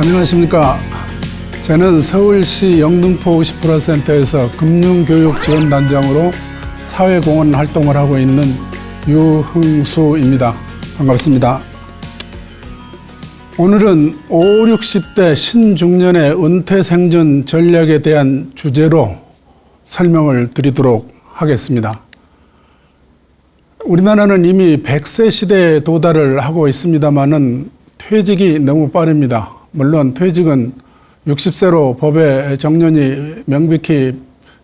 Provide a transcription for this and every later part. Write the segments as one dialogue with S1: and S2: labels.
S1: 안녕하십니까. 저는 서울시 영등포 50%센터에서 금융교육지원단장으로 사회공헌 활동을 하고 있는 유흥수입니다. 반갑습니다. 오늘은 5, 60대 신중년의 은퇴생존 전략에 대한 주제로 설명을 드리도록 하겠습니다. 우리나라는 이미 100세 시대에 도달을 하고 있습니다만은 퇴직이 너무 빠릅니다. 물론 퇴직은 60세로 법에 정년이 명백히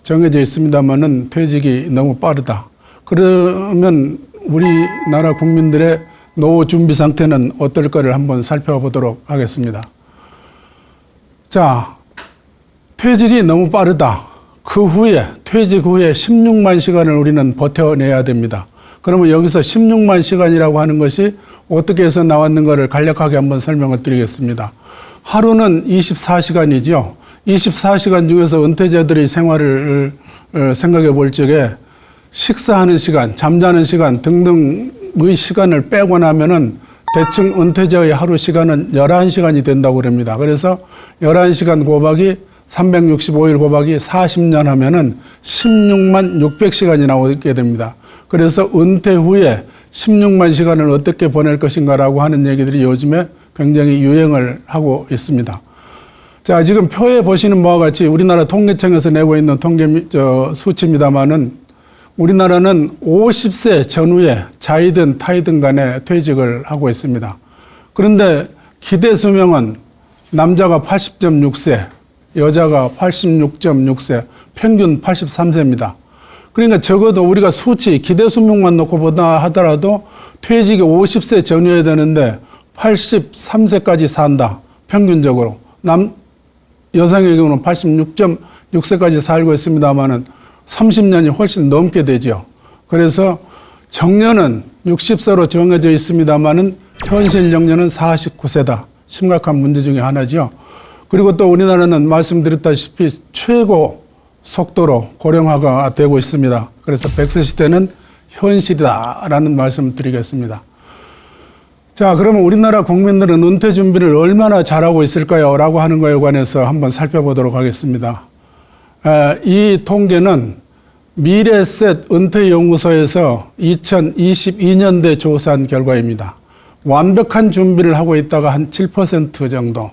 S1: 정해져 있습니다만은 퇴직이 너무 빠르다. 그러면 우리나라 국민들의 노후 준비 상태는 어떨까를 한번 살펴보도록 하겠습니다. 자, 퇴직이 너무 빠르다. 그 후에, 퇴직 후에 16만 시간을 우리는 버텨내야 됩니다. 그러면 여기서 16만 시간이라고 하는 것이 어떻게 해서 나왔는가를 간략하게 한번 설명을 드리겠습니다. 하루는 24시간이죠. 24시간 중에서 은퇴자들의 생활을 생각해 볼 적에 식사하는 시간, 잠자는 시간 등등의 시간을 빼고 나면은 대충 은퇴자의 하루 시간은 11시간이 된다고 그럽니다. 그래서 11시간 곱하기 365일 곱하기 40년 하면은 16만 600시간이 나오게 됩니다. 그래서 은퇴 후에 16만 시간을 어떻게 보낼 것인가라고 하는 얘기들이 요즘에 굉장히 유행을 하고 있습니다. 자, 지금 표에 보시는 바와 같이 우리나라 통계청에서 내고 있는 수치입니다만은 우리나라는 50세 전후에 자이든 타이든 간에 퇴직을 하고 있습니다. 그런데 기대 수명은 남자가 80.6세, 여자가 86.6세, 평균 83세입니다. 그러니까 적어도 우리가 수치, 기대 수명만 놓고 보다 하더라도 퇴직이 50세 전후여야 되는데 83세까지 산다. 평균적으로. 여성의 경우는 86.6세까지 살고 있습니다만은 30년이 훨씬 넘게 되죠. 그래서 정년은 60세로 정해져 있습니다만은 현실 정년은 49세다. 심각한 문제 중에 하나죠. 그리고 또 우리나라는 말씀드렸다시피 최고 속도로 고령화가 되고 있습니다. 그래서 100세 시대는 현실이다라는 말씀 드리겠습니다. 자, 그러면 우리나라 국민들은 은퇴 준비를 얼마나 잘하고 있을까요? 라고 하는 거에 관해서 한번 살펴보도록 하겠습니다. 이 통계는 미래셋 은퇴연구소에서 2022년대 조사한 결과입니다. 완벽한 준비를 하고 있다가 한 7% 정도,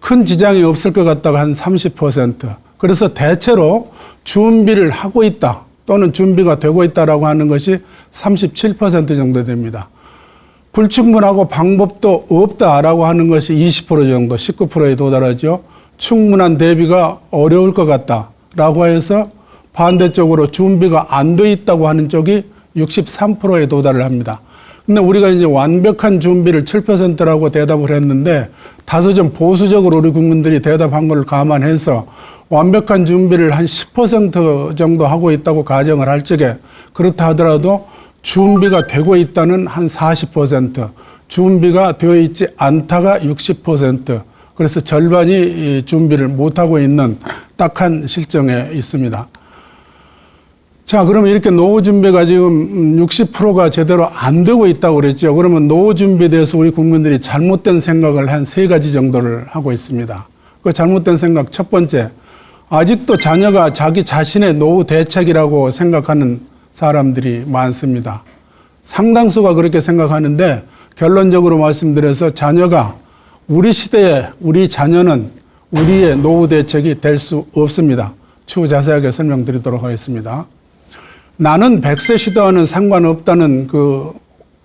S1: 큰 지장이 없을 것 같다가 한 30%, 그래서 대체로 준비를 하고 있다 또는 준비가 되고 있다라고 하는 것이 37% 정도 됩니다. 불충분하고 방법도 없다라고 하는 것이 20% 정도, 19%에 도달하죠. 충분한 대비가 어려울 것 같다라고 해서 반대쪽으로 준비가 안 돼 있다고 하는 쪽이 63%에 도달을 합니다. 근데 우리가 이제 완벽한 준비를 7%라고 대답을 했는데 다소 좀 보수적으로 우리 국민들이 대답한 걸 감안해서 완벽한 준비를 한 10% 정도 하고 있다고 가정을 할 적에 그렇다 하더라도 준비가 되고 있다는 한 40%, 준비가 되어 있지 않다가 60%, 그래서 절반이 준비를 못하고 있는 딱한 실정에 있습니다. 자, 그러면 이렇게 노후 준비가 지금 60%가 제대로 안 되고 있다고 그랬죠. 그러면 노후 준비에 대해서 우리 국민들이 잘못된 생각을 한 3가지 정도를 하고 있습니다. 그 잘못된 생각 첫 번째, 아직도 자녀가 자기 자신의 노후 대책이라고 생각하는 사람들이 많습니다. 상당수가 그렇게 생각하는데 결론적으로 말씀드려서 자녀가 우리 시대에 우리 자녀는 우리의 노후 대책이 될 수 없습니다. 추후 자세하게 설명드리도록 하겠습니다. 나는 100세 시대와는 상관없다는 그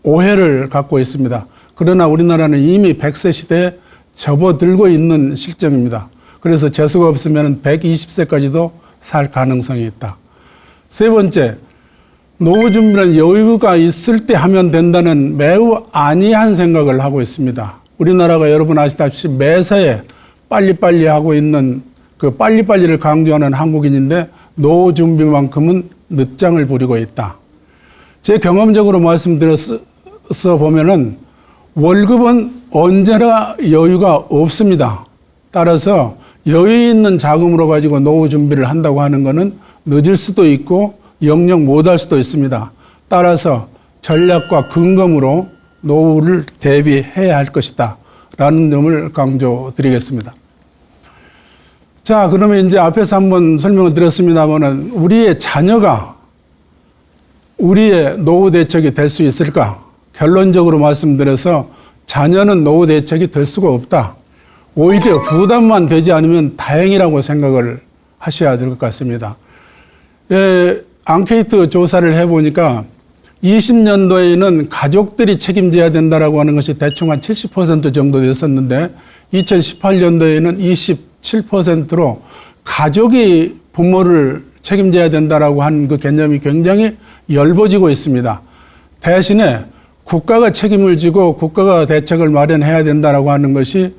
S1: 오해를 갖고 있습니다. 그러나 우리나라는 이미 100세 시대에 접어들고 있는 실정입니다. 그래서 재수가 없으면 120세까지도 살 가능성이 있다. 세 번째, 노후 준비는 여유가 있을 때 하면 된다는 매우 안이한 생각을 하고 있습니다. 우리나라가 여러분 아시다시피 매사에 빨리빨리 하고 있는 그 빨리빨리를 강조하는 한국인인데 노후 준비만큼은 늦장을 부리고 있다. 제 경험적으로 말씀드려서 보면은 월급은 언제나 여유가 없습니다. 따라서 여유 있는 자금으로 가지고 노후 준비를 한다고 하는 것은 늦을 수도 있고 영영 못할 수도 있습니다. 따라서 전략과 근검으로 노후를 대비해야 할 것이다 있다라는 점을 강조드리겠습니다. 자, 그러면 이제 앞에서 한번 설명을 드렸습니다만은 우리의 자녀가 우리의 노후 대책이 될 수 있을까? 결론적으로 말씀드려서 자녀는 노후 대책이 될 수가 없다. 오히려 부담만 되지 않으면 다행이라고 생각을 하셔야 될 것 같습니다. 앙케이트 조사를 해보니까 20년도에는 가족들이 책임져야 된다라고 하는 것이 대충 한 70% 정도 됐었는데 2018년도에는 27%로 가족이 부모를 책임져야 된다라고 하는 그 개념이 굉장히 넓어지고 있습니다. 대신에 국가가 책임을 지고 국가가 대책을 마련해야 된다라고 하는 것이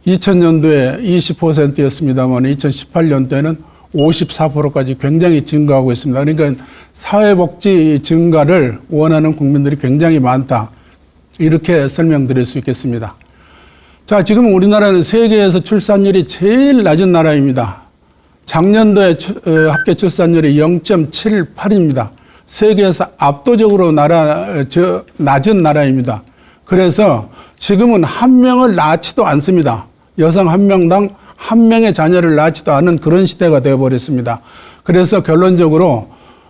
S1: 2000년도에 20%였습니다만 2018년도에는 54%까지 굉장히 증가하고 있습니다. 그러니까 사회복지 증가를 원하는 국민들이 굉장히 많다. 이렇게 설명드릴 수 있겠습니다. 자, 지금 우리나라는 세계에서 출산율이 제일 낮은 나라입니다. 작년도에 합계 출산율이 0.78입니다. 세계에서 압도적으로 낮은 나라입니다. 그래서 지금은 한 명을 낳지도 않습니다. 여성 한 명당 한 명의 자녀를 낳지도 않은 그런 시대가 되어버렸습니다. 그래서 결론적으로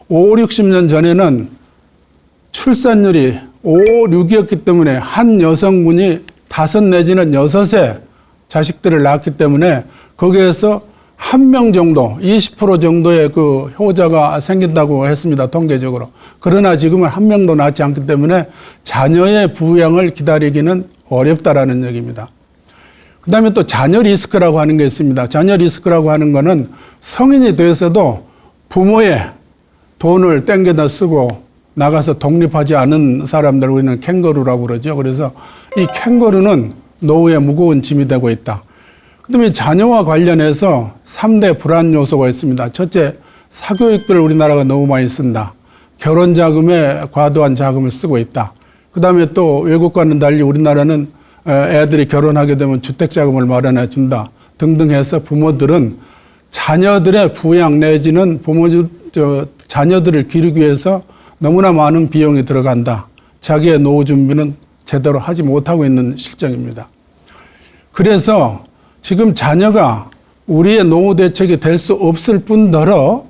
S1: 5, 60년 전에는 출산율이 5, 6이었기 때문에 한 여성분이 5 내지는 6의 자식들을 낳았기 때문에 거기에서 한 명 정도, 20% 정도의 그 효자가 생긴다고 했습니다. 통계적으로. 그러나 지금은 한 명도 낳지 않기 때문에 자녀의 부양을 기다리기는 어렵다라는 얘기입니다. 그 다음에 또 자녀 리스크라고 하는 게 있습니다. 자녀 리스크라고 하는 거는 성인이 돼서도 부모의 돈을 땡겨다 쓰고 나가서 독립하지 않은 사람들 우리는 캥거루라고 그러죠. 그래서 이 캥거루는 노후에 무거운 짐이 되고 있다. 그다음에 자녀와 관련해서 3대 불안 요소가 있습니다. 첫째, 사교육비를 우리나라가 너무 많이 쓴다. 결혼 자금에 과도한 자금을 쓰고 있다. 그다음에 또 외국과는 달리 우리나라는 애들이 결혼하게 되면 주택 자금을 마련해 준다. 등등 해서 부모들은 자녀들의 부양 내지는 자녀들을 기르기 위해서 너무나 많은 비용이 들어간다. 자기의 노후 준비는 제대로 하지 못하고 있는 실정입니다. 그래서 지금 자녀가 우리의 노후 대책이 될 수 없을 뿐더러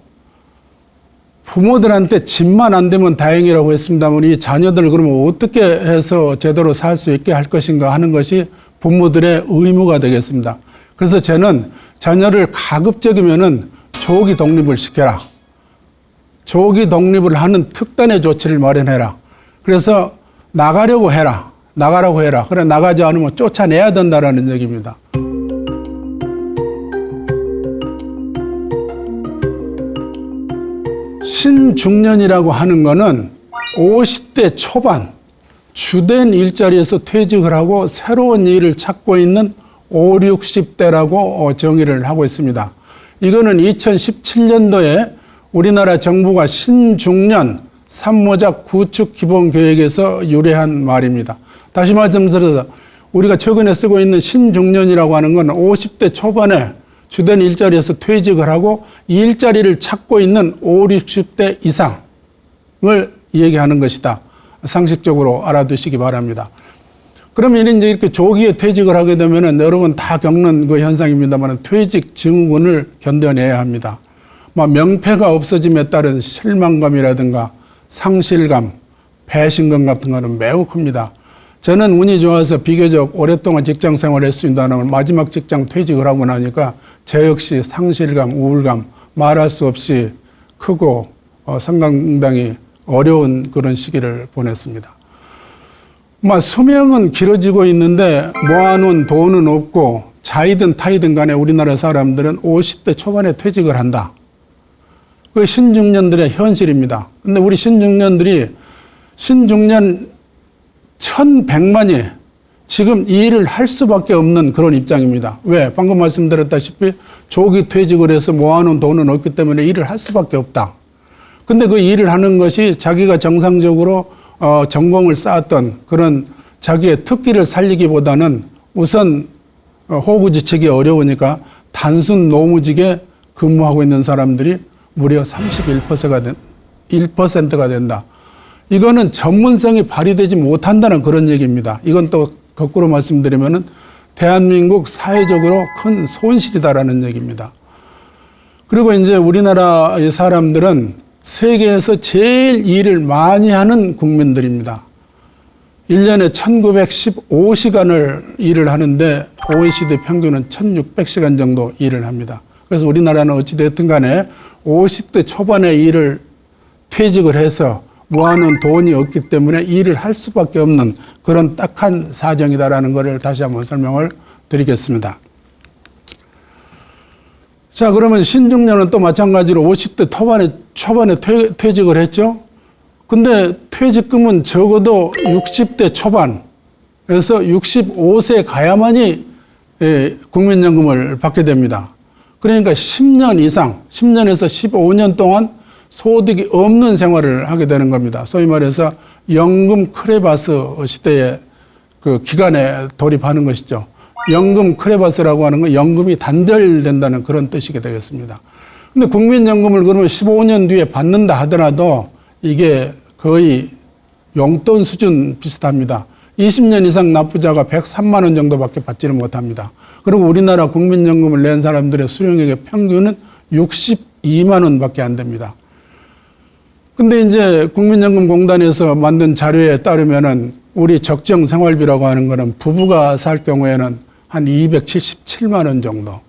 S1: 부모들한테 집만 안 되면 다행이라고 했습니다만 이 자녀들을 그러면 어떻게 해서 제대로 살 수 있게 할 것인가 하는 것이 부모들의 의무가 되겠습니다. 그래서 저는 자녀를 가급적이면은 조기 독립을 시켜라. 조기 독립을 하는 특단의 조치를 마련해라. 그래서 나가라고 해라. 그래 나가지 않으면 쫓아내야 된다라는 얘기입니다. 신중년이라고 하는 거는 50대 초반 주된 일자리에서 퇴직을 하고 새로운 일을 찾고 있는 5, 60대라고 정의를 하고 있습니다. 이거는 2017년도에 우리나라 정부가 신중년 산모작 구축 기본계획에서 유래한 말입니다. 다시 말씀드려서 우리가 최근에 쓰고 있는 신중년이라고 하는 건 50대 초반에 주된 일자리에서 퇴직을 하고 이 일자리를 찾고 있는 5, 60대 이상을 얘기하는 것이다. 상식적으로 알아두시기 바랍니다. 그러면 이제 이렇게 조기에 퇴직을 하게 되면은 여러분 다 겪는 그 현상입니다만 퇴직 증후군을 견뎌내야 합니다. 명패가 없어짐에 따른 실망감이라든가 상실감, 배신감 같은 거는 매우 큽니다. 저는 운이 좋아서 비교적 오랫동안 직장 생활을 했습니다만 마지막 직장 퇴직을 하고 나니까 저 역시 상실감, 우울감 말할 수 없이 크고 상당히 어려운 그런 시기를 보냈습니다. 수명은 길어지고 있는데 모아놓은 돈은 없고 자이든 타이든 간에 우리나라 사람들은 50대 초반에 퇴직을 한다. 그게 신중년들의 현실입니다. 근데 우리 신중년 1100만이 지금 이 일을 할 수밖에 없는 그런 입장입니다. 왜? 방금 말씀드렸다시피 조기 퇴직을 해서 모아놓은 돈은 없기 때문에 일을 할 수밖에 없다. 근데 그 일을 하는 것이 자기가 정상적으로 전공을 쌓았던 그런 자기의 특기를 살리기보다는 우선 호구지책이 어려우니까 단순 노무직에 근무하고 있는 사람들이 무려 31%가 된다. 이거는 전문성이 발휘되지 못한다는 그런 얘기입니다. 이건 또 거꾸로 말씀드리면은 대한민국 사회적으로 큰 손실이다라는 얘기입니다. 그리고 이제 우리나라 사람들은 세계에서 제일 일을 많이 하는 국민들입니다. 1년에 1915시간을 일을 하는데 OECD 평균은 1600시간 정도 일을 합니다. 그래서 우리나라는 어찌됐든 간에 50대 초반에 일을 퇴직을 해서 모아놓은 돈이 없기 때문에 일을 할 수밖에 없는 그런 딱한 사정이다라는 것을 다시 한번 설명을 드리겠습니다. 자, 그러면 신중년은 또 마찬가지로 50대 초반에 퇴직을 했죠. 근데 퇴직금은 적어도 60대 초반에서 65세 가야만이 국민연금을 받게 됩니다. 그러니까 10년 이상, 10년에서 15년 동안 소득이 없는 생활을 하게 되는 겁니다. 소위 말해서 연금 크레바스 시대의 그 기간에 돌입하는 것이죠. 연금 크레바스라고 하는 건 연금이 단절된다는 그런 뜻이 되겠습니다. 근데 국민연금을 그러면 15년 뒤에 받는다 하더라도 이게 거의 용돈 수준 비슷합니다. 20년 이상 납부자가 103만 원 정도밖에 받지를 못합니다. 그리고 우리나라 국민연금을 낸 사람들의 수령액의 평균은 62만 원밖에 안 됩니다. 근데 이제 국민연금공단에서 만든 자료에 따르면은 우리 적정 생활비라고 하는 거는 부부가 살 경우에는 한 277만 원 정도,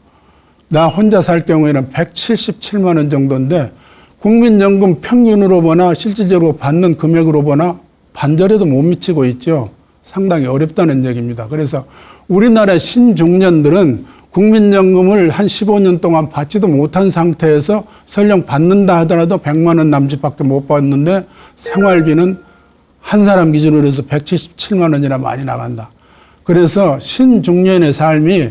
S1: 나 혼자 살 경우에는 177만 원 정도인데 국민연금 평균으로 보나 실질적으로 받는 금액으로 보나 반절에도 못 미치고 있죠. 상당히 어렵다는 얘기입니다. 그래서 우리나라 신중년들은 국민연금을 한 15년 동안 받지도 못한 상태에서 설령 받는다 하더라도 100만 원 남짓밖에 못 받는데 생활비는 한 사람 기준으로 해서 177만 원이나 많이 나간다. 그래서 신중년의 삶이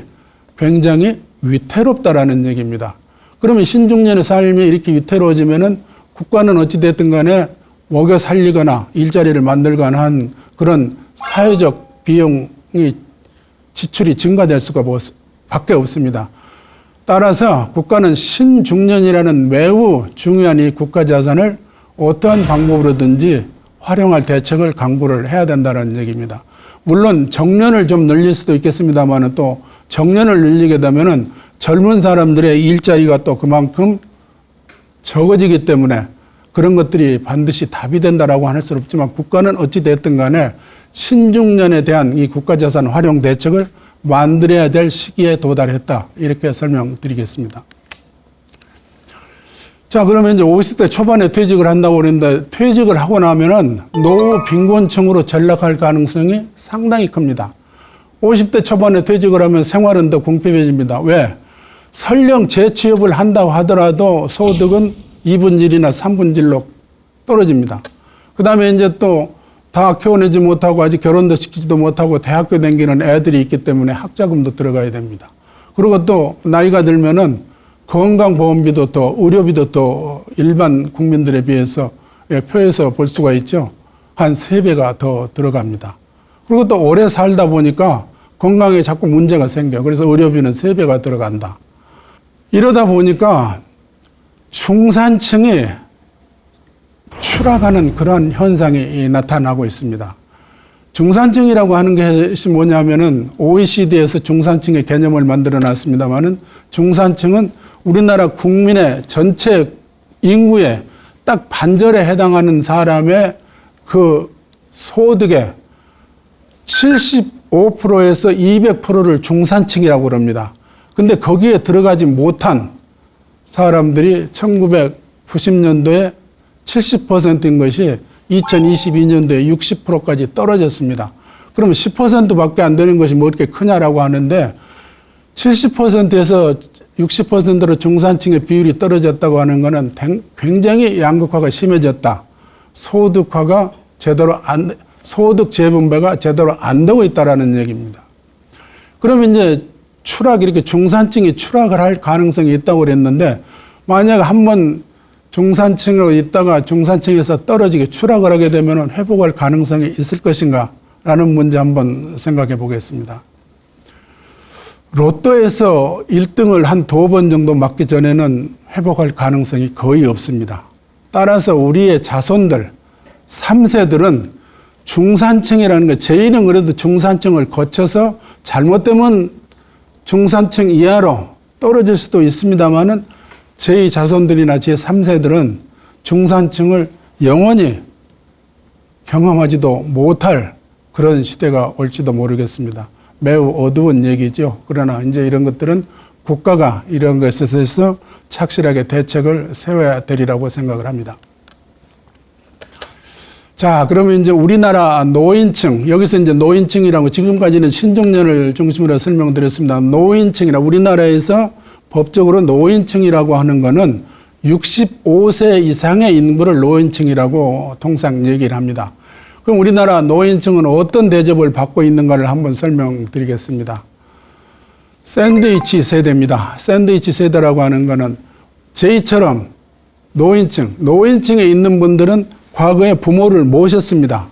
S1: 굉장히 위태롭다라는 얘기입니다. 그러면 신중년의 삶이 이렇게 위태로워지면은 국가는 어찌됐든 간에 먹여 살리거나 일자리를 만들거나 한 그런 사회적 비용이 지출이 증가될 수가 밖에 없습니다. 따라서 국가는 신중년이라는 매우 중요한 이 국가 자산을 어떠한 방법으로든지 활용할 대책을 강구를 해야 된다는 얘기입니다. 물론 정년을 좀 늘릴 수도 있겠습니다만 또 정년을 늘리게 되면은 젊은 사람들의 일자리가 또 그만큼 적어지기 때문에 그런 것들이 반드시 답이 된다라고 할 수는 없지만 국가는 어찌 됐든 간에 신중년에 대한 이 국가자산 활용 대책을 만들어야 될 시기에 도달했다. 이렇게 설명드리겠습니다. 자, 그러면 이제 50대 초반에 퇴직을 한다고 그랬는데 퇴직을 하고 나면은 노후 빈곤층으로 전락할 가능성이 상당히 큽니다. 50대 초반에 퇴직을 하면 생활은 더 궁핍해집니다. 왜? 설령 재취업을 한다고 하더라도 소득은 2분질이나 3분질로 떨어집니다. 그 다음에 이제 또 다 키워내지 못하고 아직 결혼도 시키지도 못하고 대학교 다니는 애들이 있기 때문에 학자금도 들어가야 됩니다. 그리고 또 나이가 들면은 건강보험비도 또 의료비도 또 일반 국민들에 비해서 표에서 볼 수가 있죠. 한 3배가 더 들어갑니다. 그리고 또 오래 살다 보니까 건강에 자꾸 문제가 생겨요. 그래서 의료비는 3배가 들어간다. 이러다 보니까 중산층이 추락하는 그러한 현상이 나타나고 있습니다. 중산층이라고 하는 것이 뭐냐면은 OECD에서 중산층의 개념을 만들어 놨습니다만은 중산층은 우리나라 국민의 전체 인구의 딱 반절에 해당하는 사람의 그 소득의 75%에서 200%를 중산층이라고 그럽니다. 근데 거기에 들어가지 못한 사람들이 1990년도에 70%인 것이 2022년도에 60%까지 떨어졌습니다. 그러면 10%밖에 안 되는 것이 뭐 이렇게 크냐라고 하는데 70%에서 60%로 중산층의 비율이 떨어졌다고 하는 것은 굉장히 양극화가 심해졌다. 소득화가 소득 재분배가 제대로 안 되고 있다라는 얘기입니다. 그러면 이제 이렇게 중산층이 추락을 할 가능성이 있다고 그랬는데 만약 한번 중산층으로 있다가 중산층에서 떨어지게 추락을 하게 되면 회복할 가능성이 있을 것인가 라는 문제 한번 생각해 보겠습니다. 로또에서 1등을 한 2번 정도 맞기 전에는 회복할 가능성이 거의 없습니다. 따라서 우리의 자손들, 3세들은 중산층이라는 거, 제1은 그래도 중산층을 거쳐서 잘못되면 중산층 이하로 떨어질 수도 있습니다만은 제2 자손들이나 제3세들은 중산층을 영원히 경험하지도 못할 그런 시대가 올지도 모르겠습니다. 매우 어두운 얘기죠. 그러나 이제 이런 것들은 국가가 이런 것에 대해서 착실하게 대책을 세워야 되리라고 생각을 합니다. 자, 그러면 이제 우리나라 노인층, 여기서 이제 노인층이라고 지금까지는 신중년을 중심으로 설명드렸습니다. 노인층이라 우리나라에서 법적으로 노인층이라고 하는 거는 65세 이상의 인구를 노인층이라고 통상 얘기를 합니다. 그럼 우리나라 노인층은 어떤 대접을 받고 있는가를 한번 설명드리겠습니다. 샌드위치 세대입니다. 샌드위치 세대라고 하는 거는 저희처럼 노인층에 있는 분들은 과거에 부모를 모셨습니다.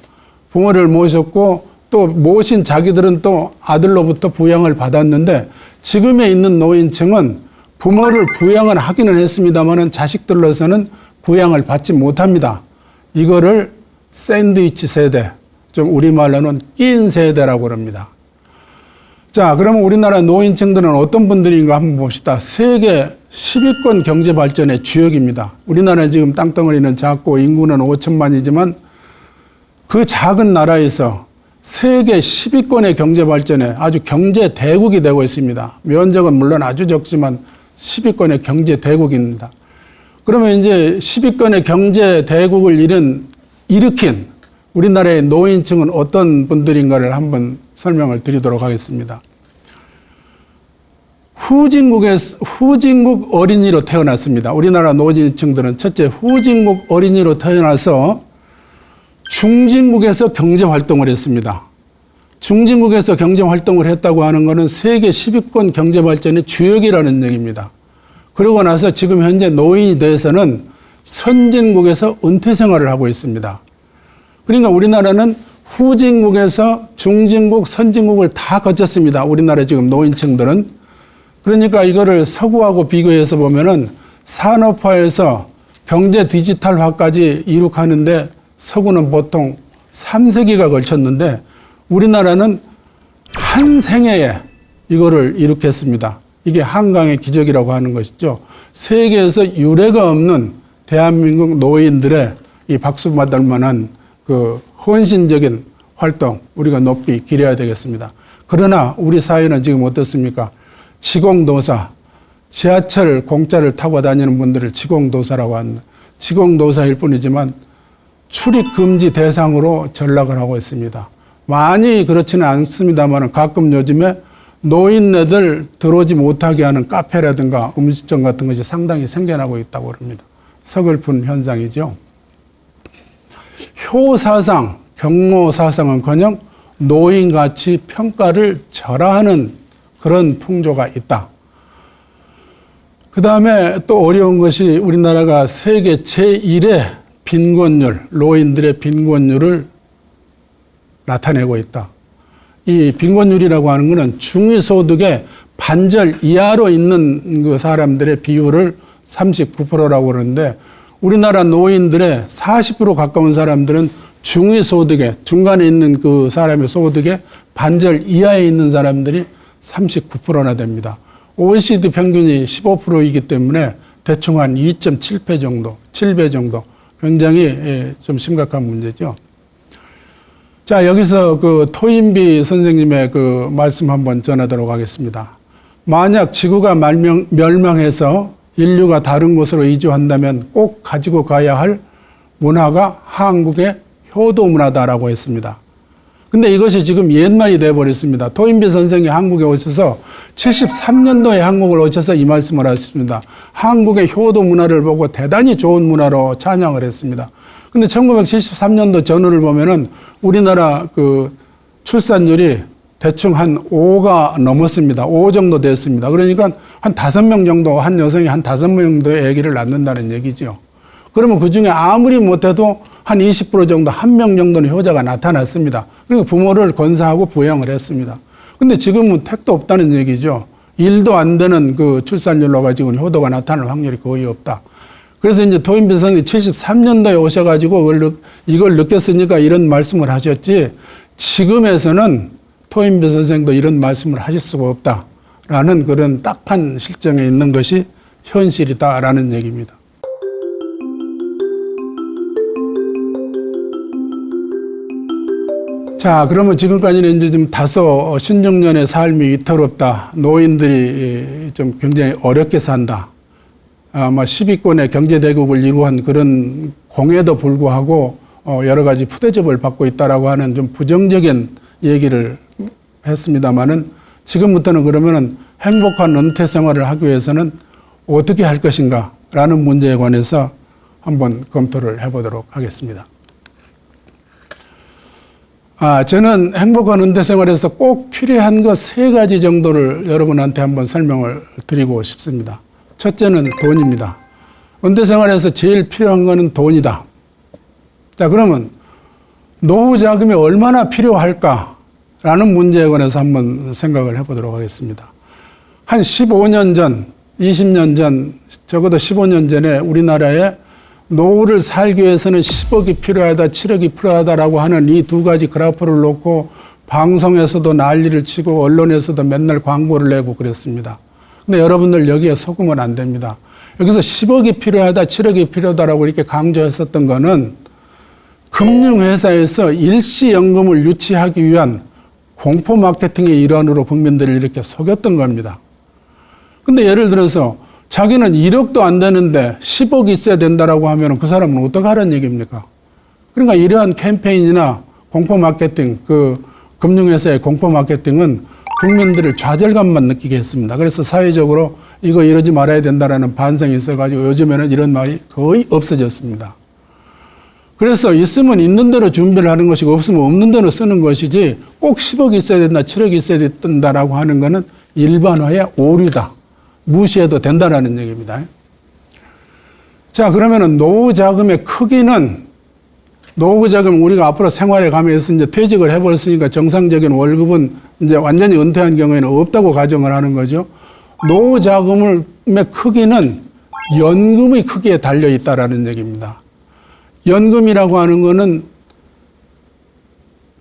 S1: 부모를 모셨고 또 모신 자기들은 또 아들로부터 부양을 받았는데 지금에 있는 노인층은 부모를 부양을 하기는 했습니다만은 자식들로서는 부양을 받지 못합니다. 이거를 샌드위치 세대, 좀 우리말로는 낀 세대라고 합니다. 자, 그러면 우리나라 노인층들은 어떤 분들인가 한번 봅시다. 세계 10위권 경제 발전의 주역입니다. 우리나라 지금 땅덩어리는 작고 인구는 5천만이지만 그 작은 나라에서 세계 10위권의 경제 발전에 아주 경제 대국이 되고 있습니다. 면적은 물론 아주 적지만 10위권의 경제 대국입니다. 그러면 이제 10위권의 경제 대국을 일으킨 우리나라의 노인층은 어떤 분들인가를 한번 설명을 드리도록 하겠습니다. 후진국 어린이로 태어났습니다. 우리나라 노인층들은 첫째 후진국 어린이로 태어나서 중진국에서 경제활동을 했습니다. 중진국에서 경제활동을 했다고 하는 것은 세계 10위권 경제발전의 주역이라는 얘기입니다. 그러고 나서 지금 현재 노인이 돼서는 선진국에서 은퇴생활을 하고 있습니다. 그러니까 우리나라는 후진국에서 중진국, 선진국을 다 거쳤습니다. 우리나라 지금 노인층들은. 그러니까 이거를 서구하고 비교해서 보면은 산업화에서 경제 디지털화까지 이룩하는데 서구는 보통 3세기가 걸쳤는데 우리나라는 한 생애에 이거를 이룩했습니다. 이게 한강의 기적이라고 하는 것이죠. 세계에서 유례가 없는 대한민국 노인들의 이 박수 받을 만한 그 헌신적인 활동 우리가 높이 기려야 되겠습니다. 그러나 우리 사회는 지금 어떻습니까? 지공도사, 지하철 공짜를 타고 다니는 분들을 지공도사라고 합니다. 지공도사일 뿐이지만 출입 금지 대상으로 전락을 하고 있습니다. 많이 그렇지는 않습니다만 가끔 요즘에 노인네들 들어오지 못하게 하는 카페라든가 음식점 같은 것이 상당히 생겨나고 있다고 합니다. 서글픈 현상이죠. 효사상, 경모사상은커녕 노인같이 평가를 절하하는 그런 풍조가 있다. 그 다음에 또 어려운 것이 우리나라가 세계 제1의 빈곤율, 노인들의 빈곤율을 나타내고 있다. 이 빈곤율이라고 하는 것은 중위소득의 반절 이하로 있는 그 사람들의 비율을 39%라고 그러는데 우리나라 노인들의 40% 가까운 사람들은 중위소득의 중간에 있는 그 사람의 소득의 반절 이하에 있는 사람들이 39%나 됩니다. OECD 평균이 15%이기 때문에 대충 한 2.7배 정도, 7배 정도 굉장히 좀 심각한 문제죠. 자, 여기서 그 토인비 선생님의 그 말씀 한번 전하도록 하겠습니다. 만약 지구가 멸망해서 인류가 다른 곳으로 이주한다면 꼭 가지고 가야 할 문화가 한국의 효도 문화다라고 했습니다. 근데 이것이 지금 옛말이 되어버렸습니다. 토인비 선생이 한국에 오셔서 73년도에 한국을 오셔서 이 말씀을 하셨습니다. 한국의 효도 문화를 보고 대단히 좋은 문화로 찬양을 했습니다. 근데 1973년도 전후를 보면은 우리나라 그 출산율이 대충 한 5가 넘었습니다. 5 정도 됐습니다. 그러니까 한 5명 정도, 한 여성이 한 5명 정도의 아기를 낳는다는 얘기죠. 그러면 그 중에 아무리 못해도 한 20% 정도, 1명 정도는 효자가 나타났습니다. 그리고 부모를 건사하고 부양을 했습니다. 근데 지금은 택도 없다는 얘기죠. 1도 안 되는 그 출산율로 가지고 효도가 나타날 확률이 거의 없다. 그래서 이제 토인비 선생님이 73년도에 오셔가지고 이걸 느꼈으니까 이런 말씀을 하셨지, 지금에서는 토인비 선생도 이런 말씀을 하실 수가 없다라는 그런 딱한 실정에 있는 것이 현실이다라는 얘기입니다. 자, 그러면 지금까지는 이제 좀 다소 신중년의 삶이 위태롭다, 노인들이 좀 굉장히 어렵게 산다, 아마 10위권의 경제대국을 이루한 그런 공에도 불구하고 여러 가지 푸대접을 받고 있다라고 하는 좀 부정적인 얘기를 했습니다만은, 지금부터는 그러면은 행복한 은퇴 생활을 하기 위해서는 어떻게 할 것인가 라는 문제에 관해서 한번 검토를 해보도록 하겠습니다. 저는 행복한 은퇴 생활에서 꼭 필요한 것 3가지 정도를 여러분한테 한번 설명을 드리고 싶습니다. 첫째는 돈입니다. 은퇴 생활에서 제일 필요한 것은 돈이다. 자, 그러면 노후 자금이 얼마나 필요할까라는 문제에 관해서 한번 생각을 해보도록 하겠습니다. 한 15년 전, 20년 전, 적어도 15년 전에 우리나라에 노후를 살기 위해서는 10억이 필요하다, 7억이 필요하다라고 하는 이 2가지 그래프를 놓고 방송에서도 난리를 치고 언론에서도 맨날 광고를 내고 그랬습니다. 근데 여러분들 여기에 속으면 안 됩니다. 여기서 10억이 필요하다, 7억이 필요하다라고 이렇게 강조했었던 거는 금융회사에서 일시연금을 유치하기 위한 공포 마케팅의 일환으로 국민들을 이렇게 속였던 겁니다. 근데 예를 들어서 자기는 1억도 안 되는데 10억 있어야 된다라고 하면 그 사람은 어떻게 하라는 얘기입니까? 그러니까 이러한 캠페인이나 공포 마케팅, 그 금융회사의 공포 마케팅은 국민들을 좌절감만 느끼게 했습니다. 그래서 사회적으로 이거 이러지 말아야 된다라는 반성이 있어가지고 요즘에는 이런 말이 거의 없어졌습니다. 그래서 있으면 있는 대로 준비를 하는 것이고 없으면 없는 대로 쓰는 것이지 꼭 10억이 있어야 된다, 7억이 있어야 된다라고 하는 것은 일반화의 오류다. 무시해도 된다라는 얘기입니다. 자, 그러면은 노후 자금의 크기는, 노후 자금 우리가 앞으로 생활에 가면서 이제 퇴직을 해버렸으니까 정상적인 월급은 이제 완전히 은퇴한 경우에는 없다고 가정을 하는 거죠. 노후 자금의 크기는 연금의 크기에 달려 있다라는 얘기입니다. 연금이라고 하는 거는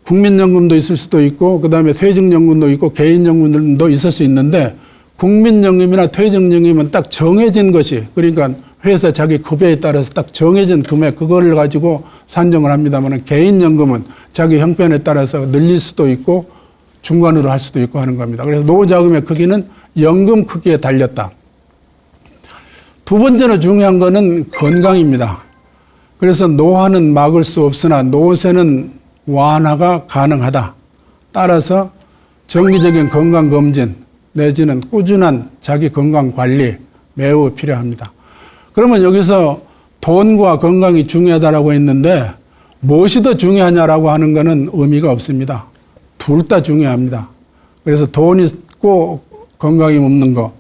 S1: 국민연금도 있을 수도 있고, 그 다음에 퇴직연금도 있고, 개인연금도 있을 수 있는데, 국민연금이나 퇴직연금은 딱 정해진 것이, 그러니까 회사 자기 급여에 따라서 딱 정해진 금액, 그거를 가지고 산정을 합니다만, 개인연금은 자기 형편에 따라서 늘릴 수도 있고 중간으로 할 수도 있고 하는 겁니다. 그래서 노후자금의 크기는 연금 크기에 달렸다. 두 번째로 중요한 거는 건강입니다. 그래서 노화는 막을 수 없으나 노쇠는 완화가 가능하다. 따라서 정기적인 건강검진 내지는 꾸준한 자기 건강 관리 매우 필요합니다. 그러면 여기서 돈과 건강이 중요하다라고 했는데 무엇이 더 중요하냐라고 하는 것은 의미가 없습니다. 둘 다 중요합니다. 그래서 돈이 있고 건강이 없는 거,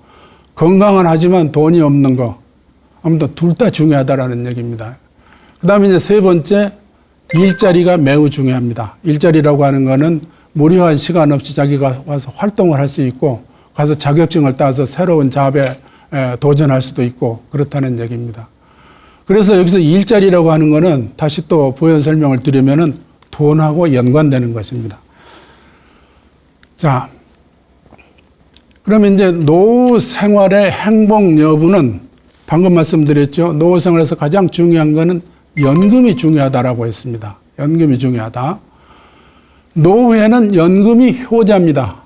S1: 건강은 하지만 돈이 없는 거, 아무튼 둘 다 중요하다라는 얘기입니다. 그 다음에 이제 세 번째, 일자리가 매우 중요합니다. 일자리라고 하는 것은 무료한 시간 없이 자기가 와서 활동을 할 수 있고 가서 자격증을 따서 새로운 잡에 도전할 수도 있고 그렇다는 얘기입니다. 그래서 여기서 일자리라고 하는 것은 다시 또 부연 설명을 드리면은 돈하고 연관되는 것입니다. 자, 그러면 이제 노후 생활의 행복 여부는 방금 말씀드렸죠. 노후 생활에서 가장 중요한 것은 연금이 중요하다라고 했습니다. 연금이 중요하다. 노후에는 연금이 효자입니다.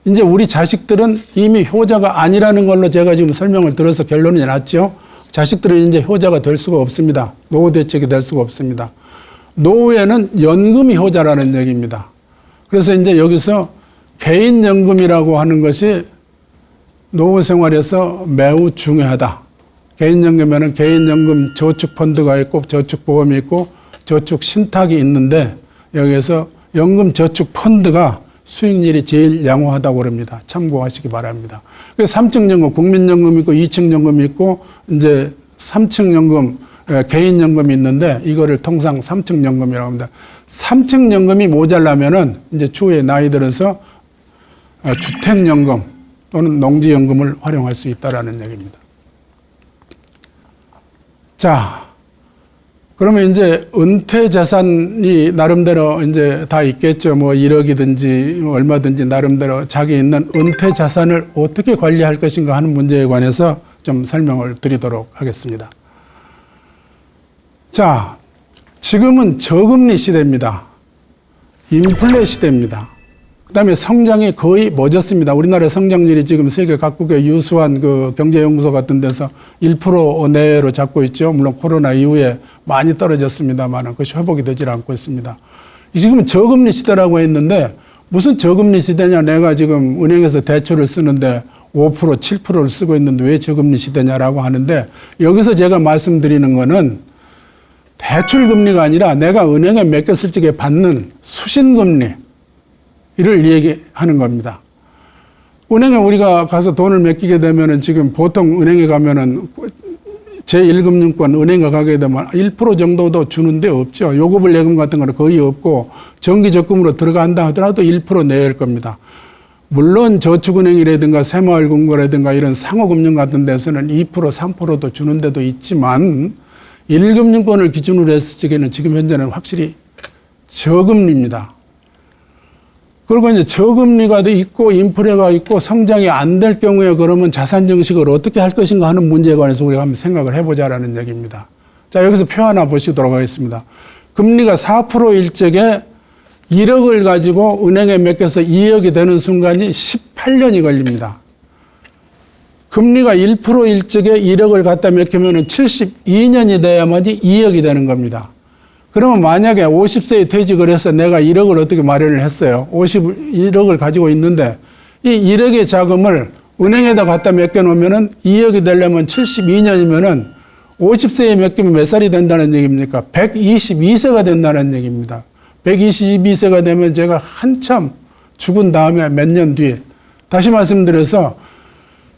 S1: 이제 우리 자식들은 이미 효자가 아니라는 걸로 제가 지금 설명을 들어서 결론이 났죠. 자식들은 이제 효자가 될 수가 없습니다. 노후 대책이 될 수가 없습니다. 노후에는 연금이 효자라는 얘기입니다. 그래서 이제 여기서 개인연금이라고 하는 것이 노후 생활에서 매우 중요하다. 개인연금에는 개인연금 저축펀드가 있고 저축보험이 있고 저축신탁이 있는데 여기에서 연금저축펀드가 수익률이 제일 양호하다고 그럽니다. 참고하시기 바랍니다. 그래서 3층 연금, 국민연금 있고 2층 연금이 있고 이제 3층 연금, 개인연금이 있는데 이거를 통상 3층 연금이라고 합니다. 3층 연금이 모자라면은 이제 추후에 나이 들어서 주택연금 또는 농지연금을 활용할 수 있다라는 얘기입니다. 자, 그러면 이제 은퇴 자산이 나름대로 이제 다 있겠죠. 뭐 1억이든지 얼마든지 나름대로 자기 있는 은퇴 자산을 어떻게 관리할 것인가 하는 문제에 관해서 좀 설명을 드리도록 하겠습니다. 자, 지금은 저금리 시대입니다. 인플레 시대입니다. 그 다음에 성장이 거의 멎었습니다. 우리나라 성장률이 지금 세계 각국의 유수한 그 경제연구소 같은 데서 1% 내외로 잡고 있죠. 물론 코로나 이후에 많이 떨어졌습니다만 그것이 회복이 되질 않고 있습니다. 지금은 저금리 시대라고 했는데 무슨 저금리 시대냐. 내가 지금 은행에서 대출을 쓰는데 5%, 7%를 쓰고 있는데 왜 저금리 시대냐라고 하는데 여기서 제가 말씀드리는 거는 대출 금리가 아니라 내가 은행에 맡겼을 적에 받는 수신금리 이를 얘기하는 겁니다. 은행에 우리가 가서 돈을 맡기게 되면은 지금 보통 은행에 가면은 제1금융권 은행에 가게 되면 1% 정도도 주는데 없죠. 요금을 예금 같은 거는 거의 없고 정기 적금으로 들어간다 하더라도 1% 내외일 겁니다. 물론 저축은행이라든가 새마을금고라든가 이런 상호금융 같은 데서는 2%, 3%도 주는 데도 있지만 1금융권을 기준으로 했을 적에는 지금 현재는 확실히 저금리입니다. 그리고 이제 저금리가 있고 인플레가 있고 성장이 안 될 경우에 그러면 자산 증식을 어떻게 할 것인가 하는 문제에 관해서 우리가 한번 생각을 해보자라는 얘기입니다. 자, 여기서 표 하나 보시도록 하겠습니다. 금리가 4%일 적에 1억을 가지고 은행에 맡겨서 2억이 되는 순간이 18년이 걸립니다. 금리가 1%일 적에 1억을 갖다 맡기면 72년이 돼야만이 2억이 되는 겁니다. 그러면 만약에 50세에 퇴직을 해서 내가 1억을 어떻게 마련을 했어요. 51억을 가지고 있는데 이 1억의 자금을 은행에다 갖다 맡겨놓으면 2억이 되려면 72년이면 50세에 맡기면 몇 살이 된다는 얘기입니까? 122세가 된다는 얘기입니다. 122세가 되면 제가 한참 죽은 다음에 몇 년 뒤에 다시 말씀드려서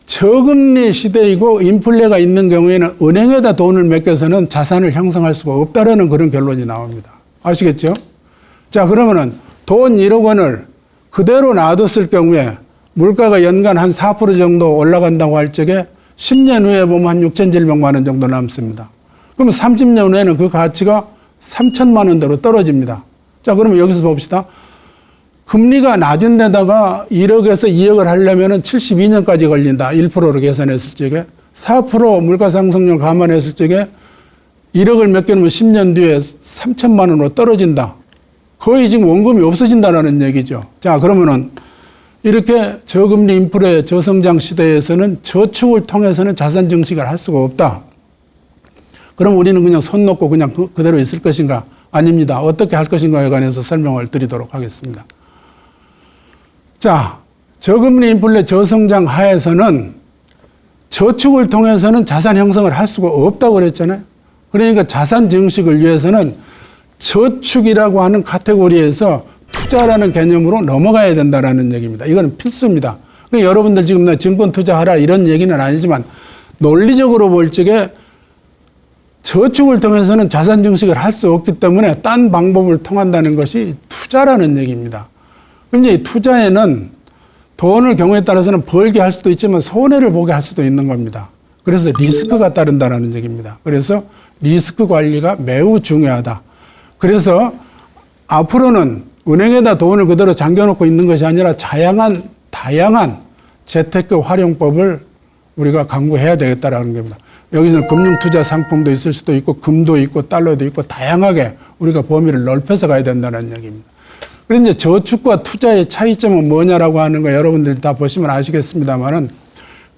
S1: 저금리 시대이고 인플레가 있는 경우에는 은행에다 돈을 맡겨서는 자산을 형성할 수가 없다라는 그런 결론이 나옵니다. 아시겠죠? 자, 그러면은 돈 1억 원을 그대로 놔뒀을 경우에 물가가 연간 한 4% 정도 올라간다고 할 적에 10년 후에 보면 한 6,700만 원 정도 남습니다. 그러면 30년 후에는 그 가치가 3천만 원대로 떨어집니다. 자, 그러면 여기서 봅시다. 금리가 낮은 데다가 1억에서 2억을 하려면 72년까지 걸린다. 1%로 계산했을 적에. 4% 물가 상승률 감안했을 적에 1억을 맡겨놓으면 10년 뒤에 3천만 원으로 떨어진다. 거의 지금 원금이 없어진다라는 얘기죠. 자, 그러면은 이렇게 저금리 인플레 저성장 시대에서는 저축을 통해서는 자산 증식을 할 수가 없다. 그럼 우리는 그냥 손 놓고 그냥 그대로 있을 것인가? 아닙니다. 어떻게 할 것인가에 관해서 설명을 드리도록 하겠습니다. 자, 저금리 인플레 저성장 하에서는 저축을 통해서는 자산 형성을 할 수가 없다고 그랬잖아요. 그러니까 자산 증식을 위해서는 저축이라고 하는 카테고리에서 투자라는 개념으로 넘어가야 된다는 얘기입니다. 이거는 필수입니다. 그러니까 여러분들 지금 나 증권 투자하라 이런 얘기는 아니지만 논리적으로 볼 적에 저축을 통해서는 자산 증식을 할 수 없기 때문에 딴 방법을 통한다는 것이 투자라는 얘기입니다. 그럼 이제 투자에는 돈을 경우에 따라서는 벌게 할 수도 있지만 손해를 보게 할 수도 있는 겁니다. 그래서 리스크가 따른다는 얘기입니다. 그래서 리스크 관리가 매우 중요하다. 그래서 앞으로는 은행에다 돈을 그대로 잠겨놓고 있는 것이 아니라 다양한 재테크 활용법을 우리가 강구해야 되겠다라는 겁니다. 여기서는 금융투자 상품도 있을 수도 있고 금도 있고 달러도 있고 다양하게 우리가 범위를 넓혀서 가야 된다는 얘기입니다. 그런데 저축과 투자의 차이점은 뭐냐라고 하는 거 여러분들이 다 보시면 아시겠습니다만은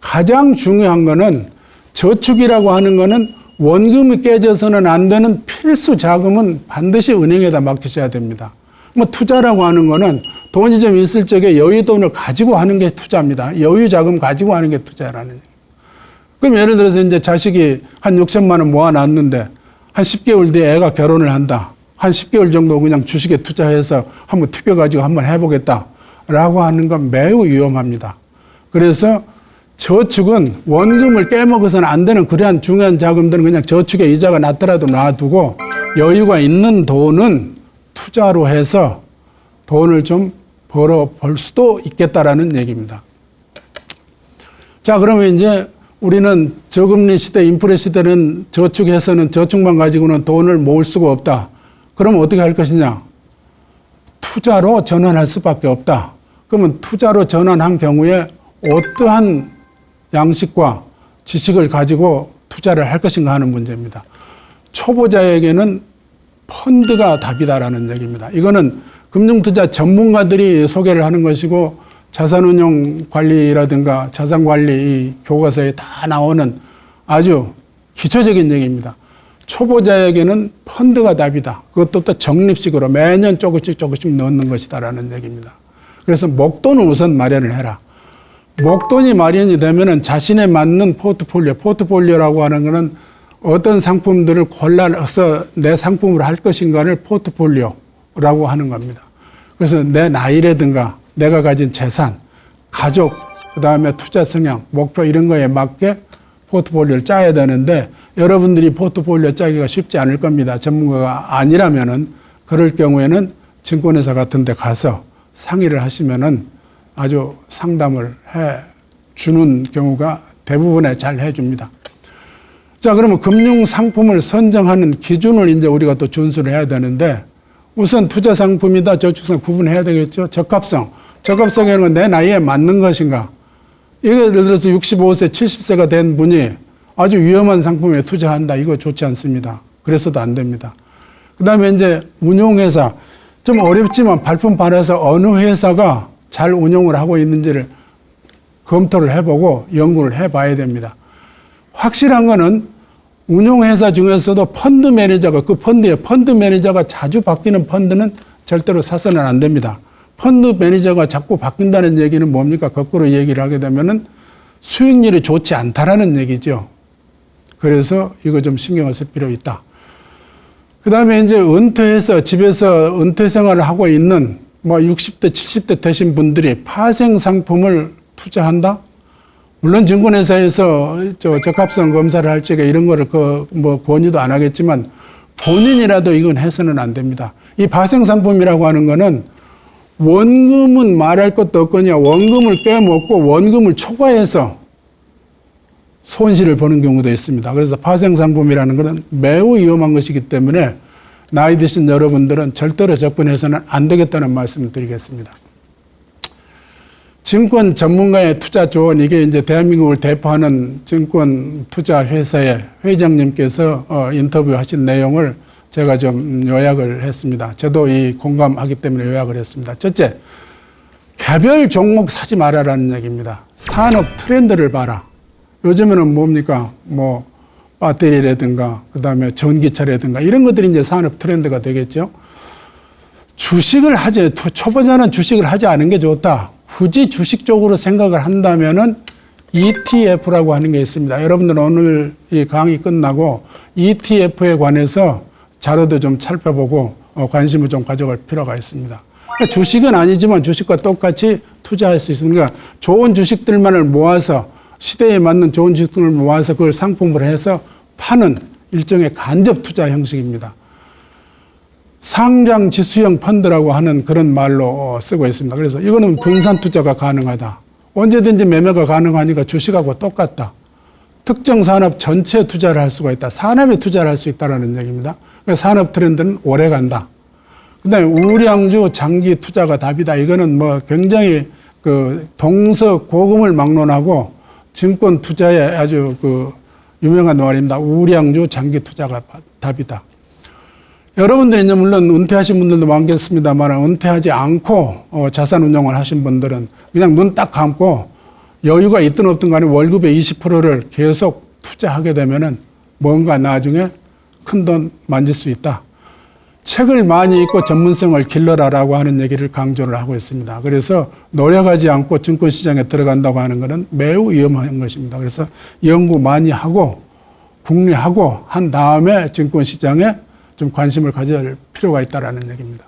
S1: 가장 중요한 거는 저축이라고 하는 거는 원금이 깨져서는 안 되는 필수 자금은 반드시 은행에다 맡기셔야 됩니다. 뭐 투자라고 하는 거는 돈이 좀 있을 적에 여유 돈을 가지고 하는 게 투자입니다. 여유 자금 가지고 하는 게 투자라는 얘기입니다. 그럼 예를 들어서 이제 자식이 한 6천만 원 모아놨는데 한 10개월 뒤에 애가 결혼을 한다. 한 10개월 정도 그냥 주식에 투자해서 한번 튀겨가지고 한번 해보겠다라고 하는 건 매우 위험합니다. 그래서 저축은 원금을 깨먹어서는 안 되는 그러한 중요한 자금들은 그냥 저축에 이자가 낮더라도 놔두고 여유가 있는 돈은 투자로 해서 돈을 좀 벌 수도 있겠다라는 얘기입니다. 자, 그러면 이제 우리는 저금리 시대, 인플레 시대는 저축해서는 저축만 가지고는 돈을 모을 수가 없다. 그러면 어떻게 할 것이냐? 투자로 전환할 수밖에 없다. 그러면 투자로 전환한 경우에 어떠한 양식과 지식을 가지고 투자를 할 것인가 하는 문제입니다. 초보자에게는 펀드가 답이다라는 얘기입니다. 이거는 금융투자 전문가들이 소개를 하는 것이고 자산운용 관리라든가 자산관리 교과서에 다 나오는 아주 기초적인 얘기입니다. 초보자에게는 펀드가 답이다. 그것도 또 적립식으로 매년 조금씩 넣는 것이다라는 얘기입니다. 그래서 목돈을 우선 마련을 해라. 목돈이 마련이 되면은 자신에 맞는 포트폴리오라고 하는 것은 어떤 상품들을 골라서 내 상품으로 할 것인가를 포트폴리오라고 하는 겁니다. 그래서 내 나이라든가 내가 가진 재산, 가족, 그다음에 투자 성향, 목표 이런 거에 맞게 포트폴리오를 짜야 되는데 여러분들이 포트폴리오 짜기가 쉽지 않을 겁니다. 전문가가 아니라면은 그럴 경우에는 증권회사 같은 데 가서 상의를 하시면은 아주 상담을 해 주는 경우가 대부분에 잘 해줍니다. 자, 그러면 금융 상품을 선정하는 기준을 이제 우리가 또 준수를 해야 되는데 우선 투자 상품이다, 저축성 구분해야 되겠죠. 적합성이라는 건 내 나이에 맞는 것인가. 예를 들어서 65세, 70세가 된 분이 아주 위험한 상품에 투자한다. 이거 좋지 않습니다. 그래서도 안 됩니다. 그 다음에 이제 운용회사. 좀 어렵지만 발품판에서 어느 회사가 잘 운용을 하고 있는지를 검토를 해보고 연구를 해봐야 됩니다. 확실한 거는 운용회사 중에서도 펀드 매니저가 펀드 매니저가 자주 바뀌는 펀드는 절대로 사서는 안 됩니다. 펀드 매니저가 자꾸 바뀐다는 얘기는 뭡니까? 거꾸로 얘기를 하게 되면은 수익률이 좋지 않다라는 얘기죠. 그래서 이거 좀 신경을 쓸 필요 있다. 그 다음에 이제 은퇴해서 집에서 은퇴 생활을 하고 있는 60대, 70대 되신 분들이 파생 상품을 투자한다? 물론 증권회사에서 적합성 검사를 할 적에 이런 거를 권유도 안 하겠지만 본인이라도 이건 해서는 안 됩니다. 이 파생 상품이라고 하는 거는 원금은 말할 것도 없거니와 원금을 빼먹고 원금을 초과해서 손실을 보는 경우도 있습니다. 그래서 파생 상품이라는 것은 매우 위험한 것이기 때문에 나이 드신 여러분들은 절대로 접근해서는 안 되겠다는 말씀을 드리겠습니다. 증권 전문가의 투자 조언, 이게 이제 대한민국을 대표하는 증권 투자 회사의 회장님께서 인터뷰하신 내용을 제가 좀 요약을 했습니다. 저도 이 공감하기 때문에 요약을 했습니다. 첫째, 개별 종목 사지 말아라는 얘기입니다. 산업 트렌드를 봐라. 요즘에는 뭡니까? 배터리라든가, 그 다음에 전기차라든가, 이런 것들이 이제 산업 트렌드가 되겠죠. 주식을 초보자는 주식을 하지 않은 게 좋다. 굳이 주식 쪽으로 생각을 한다면은 ETF라고 하는 게 있습니다. 여러분들은 오늘 이 강의 끝나고 ETF에 관해서 자료도 좀 살펴보고 관심을 좀 가져갈 필요가 있습니다. 그러니까 주식은 아니지만 주식과 똑같이 투자할 수 있습니다. 그러니까 좋은 주식들만을 모아서 시대에 맞는 좋은 주식들을 모아서 그걸 상품으로 해서 파는 일종의 간접 투자 형식입니다. 상장 지수형 펀드라고 하는 그런 말로 쓰고 있습니다. 그래서 이거는 분산 투자가 가능하다. 언제든지 매매가 가능하니까 주식하고 똑같다. 특정 산업 전체에 투자를 할 수가 있다. 산업에 투자를 할 수 있다는 얘기입니다. 그래서 산업 트렌드는 오래 간다. 그 다음에 우량주 장기 투자가 답이다. 이거는 굉장히 동서고금을 막론하고 증권 투자에 아주 유명한 말입니다. 우량주 장기 투자가 답이다. 여러분들이 이제 물론 은퇴하신 분들도 많겠습니다만 은퇴하지 않고 자산 운용을 하신 분들은 그냥 눈 딱 감고 여유가 있든 없든 간에 월급의 20%를 계속 투자하게 되면은 뭔가 나중에 큰 돈 만질 수 있다. 책을 많이 읽고 전문성을 길러라라고 하는 얘기를 강조를 하고 있습니다. 그래서 노력하지 않고 증권시장에 들어간다고 하는 것은 매우 위험한 것입니다. 그래서 연구 많이 하고 궁리하고 한 다음에 증권시장에 좀 관심을 가질 필요가 있다는 얘기입니다.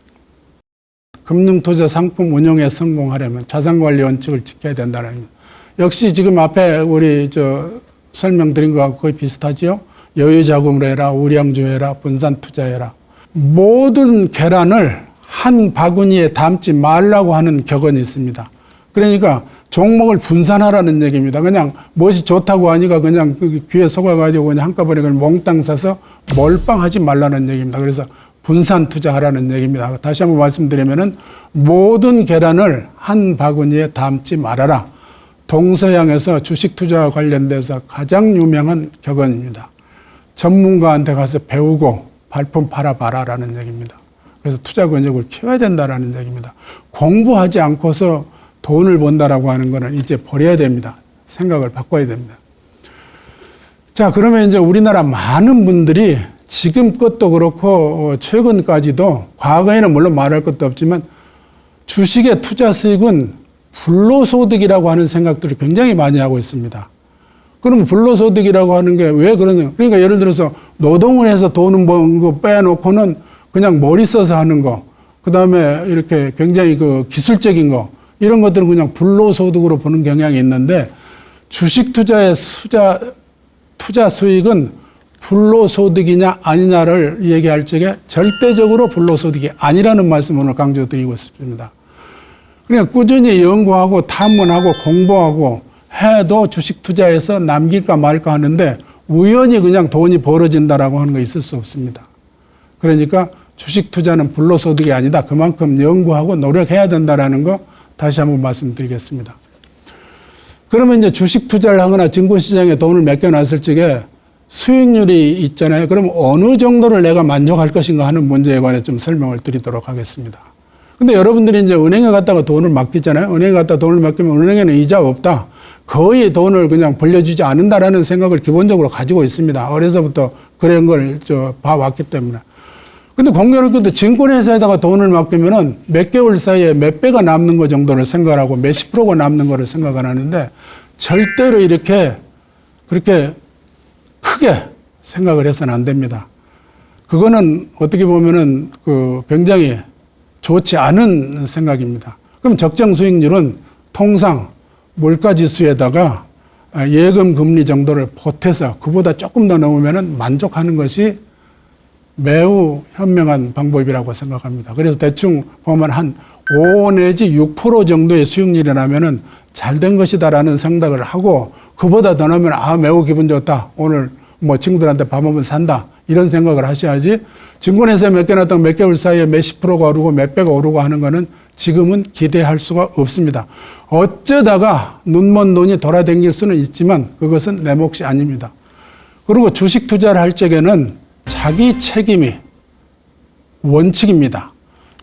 S1: 금융투자 상품 운용에 성공하려면 자산관리 원칙을 지켜야 된다는 얘기입니다. 역시 지금 앞에 우리 설명드린 거하고 거의 비슷하지요. 여유자금으로 해라, 우량주 해라, 분산 투자해라. 모든 계란을 한 바구니에 담지 말라고 하는 격언이 있습니다. 그러니까 종목을 분산하라는 얘기입니다. 그냥 무엇이 좋다고 하니까 그냥 귀에 속아가지고 그냥 한꺼번에 그냥 몽땅 사서 몰빵하지 말라는 얘기입니다. 그래서 분산 투자하라는 얘기입니다. 다시 한번 말씀드리면은 모든 계란을 한 바구니에 담지 말아라. 동서양에서 주식 투자와 관련돼서 가장 유명한 격언입니다. 전문가한테 가서 배우고 발품 팔아봐라라는 얘기입니다. 그래서 투자 근육을 키워야 된다라는 얘기입니다. 공부하지 않고서 돈을 번다라고 하는 거는 이제 버려야 됩니다. 생각을 바꿔야 됩니다. 자, 그러면 이제 우리나라 많은 분들이 지금 것도 그렇고 최근까지도 과거에는 물론 말할 것도 없지만 주식의 투자 수익은 불로소득이라고 하는 생각들을 굉장히 많이 하고 있습니다. 그러면 불로소득이라고 하는 게 왜 그러냐. 그러니까 예를 들어서 노동을 해서 돈을 번 거 빼놓고는 그냥 머리 써서 하는 거, 그 다음에 이렇게 굉장히 그 기술적인 거, 이런 것들은 그냥 불로소득으로 보는 경향이 있는데 주식 투자의 투자 수익은 불로소득이냐 아니냐를 얘기할 적에 절대적으로 불로소득이 아니라는 말씀을 오늘 강조드리고 싶습니다. 그러니까 꾸준히 연구하고 탐문하고 공부하고 해도 주식 투자에서 남길까 말까 하는데 우연히 그냥 돈이 벌어진다라고 하는 거 있을 수 없습니다. 그러니까 주식 투자는 불로소득이 아니다. 그만큼 연구하고 노력해야 된다라는 거 다시 한번 말씀드리겠습니다. 그러면 이제 주식 투자를 하거나 증권시장에 돈을 맡겨놨을 적에 수익률이 있잖아요. 그럼 어느 정도를 내가 만족할 것인가 하는 문제에 관해 좀 설명을 드리도록 하겠습니다. 근데 여러분들이 이제 은행에 갔다가 돈을 맡기잖아요. 은행에 갔다 돈을 맡기면 은행에는 이자가 없다. 거의 돈을 그냥 벌려주지 않는다라는 생각을 기본적으로 가지고 있습니다. 어려서부터 그런 걸 봐왔기 때문에. 근데 공교롭게도 증권회사에다가 돈을 맡기면은 몇 개월 사이에 몇 배가 남는 거 정도를 생각하고 몇십 프로가 남는 거를 생각을 하는데 절대로 이렇게 그렇게 크게 생각을 해서는 안 됩니다. 그거는 어떻게 보면은 굉장히 좋지 않은 생각입니다. 그럼 적정 수익률은 통상 물가지수에다가 예금 금리 정도를 보태서 그보다 조금 더 넘으면은 만족하는 것이 매우 현명한 방법이라고 생각합니다. 그래서 대충 보면 한 5 내지 6% 정도의 수익률이 나면은 잘 된 것이다라는 생각을 하고 그보다 더 나면 매우 기분 좋다. 오늘 뭐 친구들한테 밥 한번 산다. 이런 생각을 하셔야지 증권회사에 맡겨놨다가 몇 개월 사이에 몇십 프로가 오르고 몇 배가 오르고 하는 거는 지금은 기대할 수가 없습니다. 어쩌다가 눈먼 돈이 돌아다닐 수는 있지만 그것은 내 몫이 아닙니다. 그리고 주식 투자를 할 적에는 자기 책임이 원칙입니다.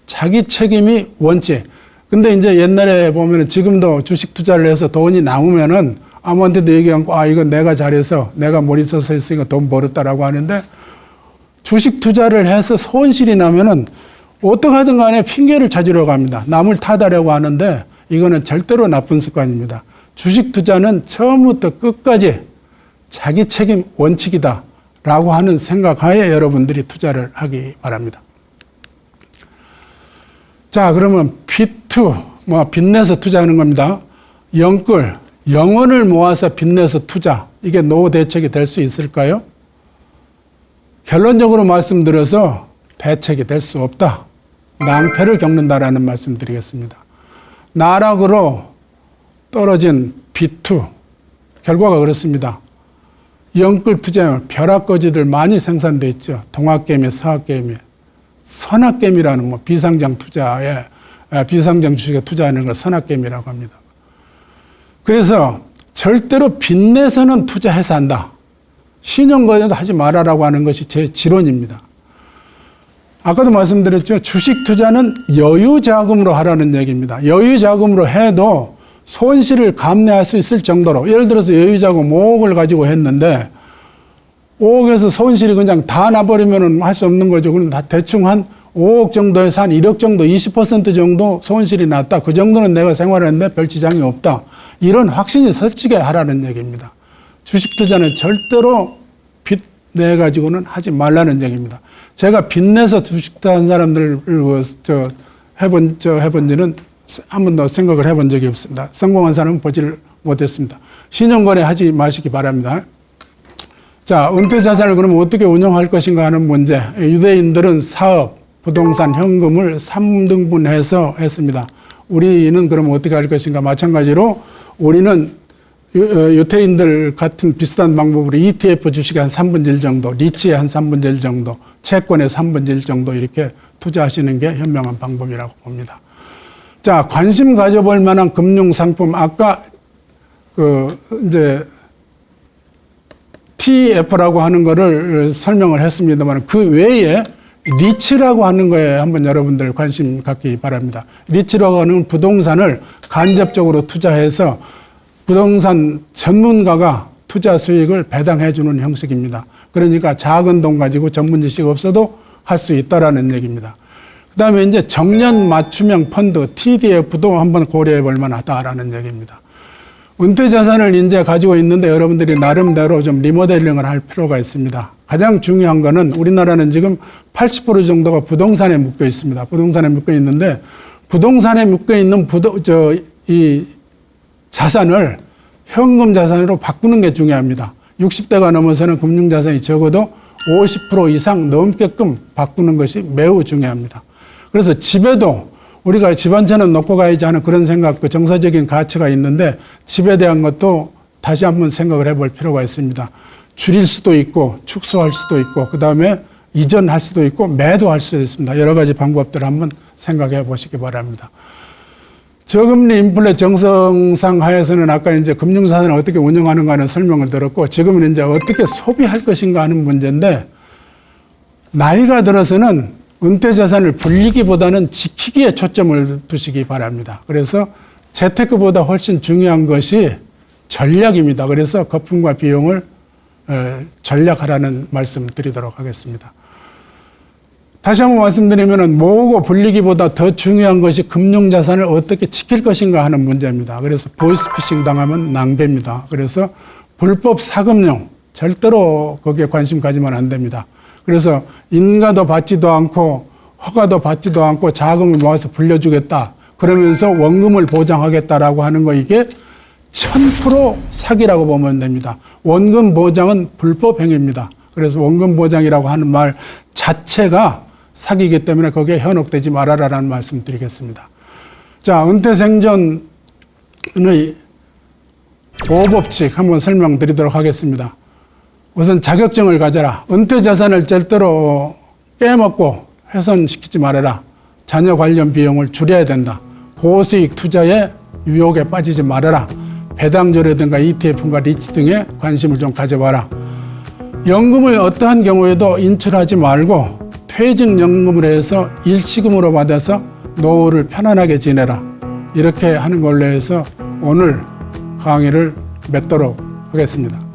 S1: 자기 책임이 원칙. 근데 이제 옛날에 보면은 지금도 주식 투자를 해서 돈이 남으면은 아무한테도 얘기 않고 이건 내가 잘해서 내가 머리 써서 했으니까 돈 벌었다라고 하는데 주식 투자를 해서 손실이 나면은 어떻게 하든 간에 핑계를 찾으려고 합니다. 남을 탓하려고 하는데 이거는 절대로 나쁜 습관입니다. 주식 투자는 처음부터 끝까지 자기 책임 원칙이다 라고 하는 생각하에 여러분들이 투자를 하기 바랍니다. 자, 그러면 B2, 빚내서 투자하는 겁니다. 영끌, 영원을 모아서 빚내서 투자. 이게 노후 대책이 될 수 있을까요? 결론적으로 말씀드려서 대책이 될 수 없다. 낭패를 겪는다라는 말씀 드리겠습니다. 나락으로 떨어진 B2. 결과가 그렇습니다. 영끌 투자형 벼락거지들 많이 생산돼 있죠. 동학개미, 서학개미. 선학개미라는 비상장 투자에, 비상장 주식에 투자하는 걸 선학개미라고 합니다. 그래서 절대로 빚내서는 투자해서 한다. 신용거래도 하지 말아라고 하는 것이 제 지론입니다. 아까도 말씀드렸죠. 주식 투자는 여유자금으로 하라는 얘기입니다. 여유자금으로 해도 손실을 감내할 수 있을 정도로, 예를 들어서 여유자금 5억을 가지고 했는데 5억에서 손실이 그냥 다 나버리면 할 수 없는 거죠. 그럼 다 대충 한 5억 정도에서 한 1억 정도, 20% 정도 손실이 났다. 그 정도는 내가 생활했는데 별 지장이 없다. 이런 확신이 설치게 하라는 얘기입니다. 주식 투자는 절대로 빚 내가지고는 하지 말라는 얘기입니다. 제가 빚내서 주식 투자한 사람들을 해본 지는 한 번도 생각을 해본 적이 없습니다. 성공한 사람은 보지를 못했습니다. 신용거래 하지 마시기 바랍니다. 자, 은퇴 자산을 그러면 어떻게 운영할 것인가 하는 문제. 유대인들은 사업, 부동산, 현금을 3등분해서 했습니다. 우리는 그러면 어떻게 할 것인가? 마찬가지로 우리는 유태인들 같은 비슷한 방법으로 ETF 주식의 한 3분의 1 정도, 리츠의 한 3분의 1 정도, 채권의 3분의 1 정도 이렇게 투자하시는 게 현명한 방법이라고 봅니다. 자, 관심 가져볼 만한 금융상품, 아까 이제 TF라고 하는 거를 설명을 했습니다만 그 외에 리츠라고 하는 거에 한번 여러분들 관심 갖기 바랍니다. 리츠라고 하는 부동산을 간접적으로 투자해서 부동산 전문가가 투자 수익을 배당해 주는 형식입니다. 그러니까 작은 돈 가지고 전문 지식 없어도 할 수 있다라는 얘기입니다. 그다음에 이제 정년 맞춤형 펀드 TDF도 한번 고려해 볼 만하다라는 얘기입니다. 은퇴 자산을 이제 가지고 있는데 여러분들이 나름대로 좀 리모델링을 할 필요가 있습니다. 가장 중요한 거는 우리나라는 지금 80% 정도가 부동산에 묶여 있습니다. 부동산에 묶여 있는데 부동산에 묶여 있는 이 자산을 현금 자산으로 바꾸는 게 중요합니다. 60대가 넘어서는 금융 자산이 적어도 50% 이상 넘게끔 바꾸는 것이 매우 중요합니다. 그래서 집에도 우리가 집 한 채는 놓고 가야지 하는 그런 생각, 정서적인 가치가 있는데 집에 대한 것도 다시 한번 생각을 해볼 필요가 있습니다. 줄일 수도 있고 축소할 수도 있고 그다음에 이전할 수도 있고 매도할 수도 있습니다. 여러 가지 방법들을 한번 생각해 보시기 바랍니다. 저금리 인플레 정성상 하에서는 아까 이제 금융자산을 어떻게 운영하는가 하는 설명을 들었고 지금은 이제 어떻게 소비할 것인가 하는 문제인데 나이가 들어서는 은퇴 자산을 불리기보다는 지키기에 초점을 두시기 바랍니다. 그래서 재테크보다 훨씬 중요한 것이 전략입니다. 그래서 거품과 비용을 전략하라는 말씀 드리도록 하겠습니다. 다시 한번 말씀드리면 모으고 불리기보다 더 중요한 것이 금융자산을 어떻게 지킬 것인가 하는 문제입니다. 그래서 보이스피싱 당하면 낭비입니다. 그래서 불법 사금융 절대로 거기에 관심 가지면 안 됩니다. 그래서 인가도 받지도 않고 허가도 받지도 않고 자금을 모아서 불려주겠다. 그러면서 원금을 보장하겠다라고 하는 거 이게 1000% 사기라고 보면 됩니다. 원금 보장은 불법 행위입니다. 그래서 원금 보장이라고 하는 말 자체가 사기이기 때문에 거기에 현혹되지 말아라라는 말씀 드리겠습니다. 자, 은퇴 생존의 보호법칙 한번 설명드리도록 하겠습니다. 우선 자격증을 가져라. 은퇴 자산을 절대로 빼먹고 훼손시키지 말아라. 자녀 관련 비용을 줄여야 된다. 고수익 투자에 유혹에 빠지지 말아라. 배당조라든가 ETF과 리츠 등에 관심을 좀 가져봐라. 연금을 어떠한 경우에도 인출하지 말고 퇴직연금을 해서 일시금으로 받아서 노후를 편안하게 지내라. 이렇게 하는 걸로 해서 오늘 강의를 맺도록 하겠습니다.